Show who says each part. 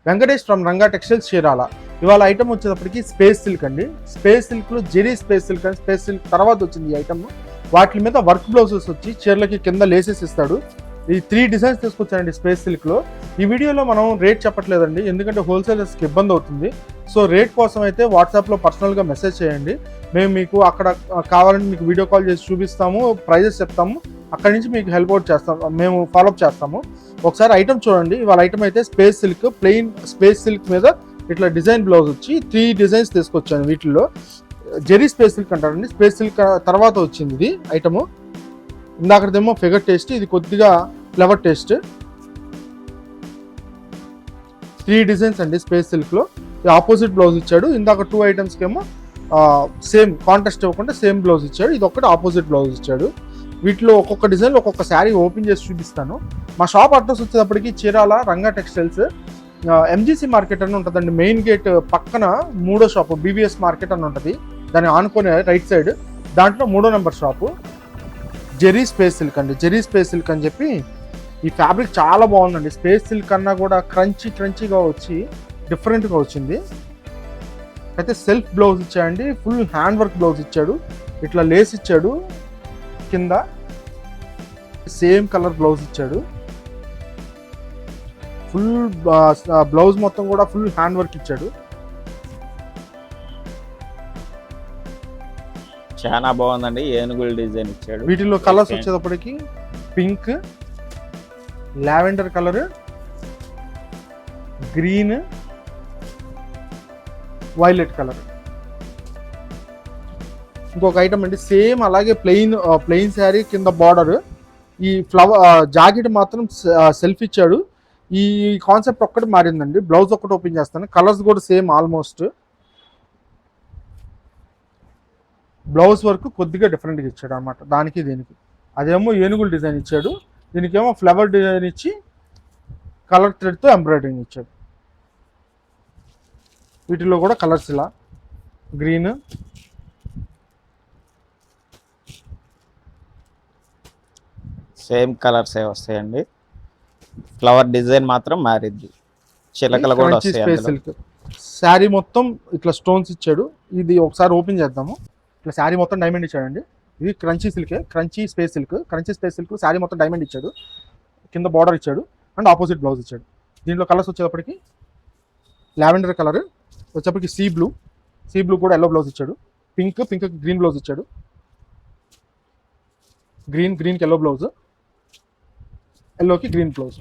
Speaker 1: Venkatesh from Ranga textiles Chirala. ఇవాళ item వచ్చేటప్పటికి space silk అండి. స్పేస్ సిల్క్లో జెరీ స్పేస్ సిల్క్ అని స్పేస్ సిల్క్ తర్వాత వచ్చింది ఈ ఐటమ్. వాటి మీద వర్క్ బ్లౌజెస్ వచ్చి చీరలకి కింద లేసెస్ ఇస్తాడు. ఈ 3 డిజైన్స్ తీసుకొచ్చానండి స్పేస్ సిల్క్లో. ఈ వీడియోలో మనం రేట్ చెప్పట్లేదండి, ఎందుకంటే హోల్సేలర్స్కి ఇబ్బంది అవుతుంది. సో రేట్ కోసం అయితే వాట్సాప్లో పర్సనల్గా మెసేజ్ చేయండి. మేము మీకు అక్కడ కావాలంటే మీకు వీడియో కాల్ చేసి చూపిస్తాము, ప్రైజెస్ చెప్తాము, అక్కడి నుంచి మీకు హెల్ప్ అవుట్ చేస్తాము, మేము ఫాలోఅప్ చేస్తాము. ఒకసారి ఐటమ్ చూడండి. ఇవాళ ఐటమ్ అయితే space silk, plain space silk మీద ఇట్లా డిజైన్ బ్లౌజ్ వచ్చి 3 డిజైన్స్ తీసుకొచ్చాను. వీటిల్లో జెరీ స్పేస్ సిల్క్ అంటారండి. స్పేస్ సిల్క్ తర్వాత వచ్చింది ఇది ఐటము. ఇందాకదేమో ఫిగర్ టేస్ట్, ఇది కొద్దిగా ఫ్లవర్ టేస్ట్. 3 డిజైన్స్ అండి స్పేస్ సిల్క్లో. ఆపోజిట్ బ్లౌజ్ ఇచ్చాడు. ఇందాక 2 ఐటమ్స్కి ఏమో సేమ్ కాంట్రాస్ట్ ఇవ్వకుండా సేమ్ బ్లౌజ్ ఇచ్చాడు. ఇది ఒక్కటి ఆపోజిట్ బ్లౌజ్ ఇచ్చాడు. వీటిలో ఒక్కొక్క డిజైన్లో ఒక్కొక్క శారీ ఓపెన్ చేసి చూపిస్తాను. మా షాప్ అడ్రస్ వచ్చేటప్పటికి Chirala Ranga textiles, MGC market అని ఉంటుందండి. మెయిన్ గేట్ పక్కన 3వ షాపు బీబీఎస్ మార్కెట్ అని ఉంటుంది. దాన్ని ఆనుకునే రైట్ సైడ్ దాంట్లో 3వ number shop Jerry space silk అండి. జెరీ స్పేస్ సిల్క్ అని చెప్పి ఈ ఫ్యాబ్రిక్ చాలా బాగుందండి. స్పేస్ సిల్క్ అన్నా కూడా క్రంచీగా వచ్చి డిఫరెంట్గా వచ్చింది. అయితే సెల్ఫ్ బ్లౌజ్ ఇచ్చాడండి. ఫుల్ హ్యాండ్ వర్క్ బ్లౌజ్ ఇచ్చాడు. ఇట్లా లేస్ ఇచ్చాడు. కింద సేమ్ కలర్ బ్లౌజ్ ఇచ్చాడు. ఫుల్ బ్లౌజ్ మొత్తం కూడా ఫుల్ హ్యాండ్ వర్క్ ఇచ్చాడు.
Speaker 2: చాలా బాగుందండి. ఏనుగుల డిజైన్ ఇచ్చాడు.
Speaker 1: వీటిలో కలర్స్ వచ్చేటప్పటికి pink, lavender colour, green, violet colour. ఇంకొక ఐటమ్ అండి సేమ్ అలాగే ప్లెయిన్ శారీ కింద బార్డర్. ఈ ఫ్లవర్ జాకెట్ మాత్రం సెల్ఫ్ ఇచ్చాడు. ఈ కాన్సెప్ట్ ఒక్కటి మారిందండి. బ్లౌజ్ ఒక్కటి ఓపెన్ చేస్తాను. కలర్స్ కూడా సేమ్ ఆల్మోస్ట్. బ్లౌజ్ వర్క్ కొద్దిగా డిఫరెంట్గా ఇచ్చాడు అనమాట దానికి దీనికి. అదేమో ఏనుగుల డిజైన్ ఇచ్చాడు. దీనికేమో ఫ్లవర్ డిజైన్ ఇచ్చి కలర్ థ్రెడ్తో ఎంబ్రాయిడరింగ్ ఇచ్చాడు. వీటిలో కూడా కలర్స్ ఇలా గ్రీన్,
Speaker 2: సేమ్ కలర్స్ వస్తాయండి. ఫ్లవర్ డిజైన్ మాత్రం మారిద్ది. చిలకలు కూడా వస్తాయి.
Speaker 1: సిల్క్ శారీ మొత్తం ఇట్లా స్టోన్స్ ఇచ్చాడు. ఇది ఒకసారి ఓపెన్ చేద్దాము. ఇట్లా శారీ మొత్తం డైమండ్ ఇచ్చాడండి. ఇది క్రంచీ సిల్కే, crunchy space silk. Crunchy space silk saree మొత్తం డైమండ్ ఇచ్చాడు. కింద బార్డర్ ఇచ్చాడు అండ్ ఆపోజిట్ బ్లౌజ్ ఇచ్చాడు. దీంట్లో కలర్స్ వచ్చేటప్పటికి లావెండర్ కలర్, వచ్చేప్పటికి సీ బ్లూ కూడా ఎల్లో బ్లౌజ్ ఇచ్చాడు. పింక్ గ్రీన్ బ్లౌజ్ ఇచ్చాడు. గ్రీన్కి ఎల్లో బ్లౌజ్, ఎల్లోకి గ్రీన్ బ్లౌజ్.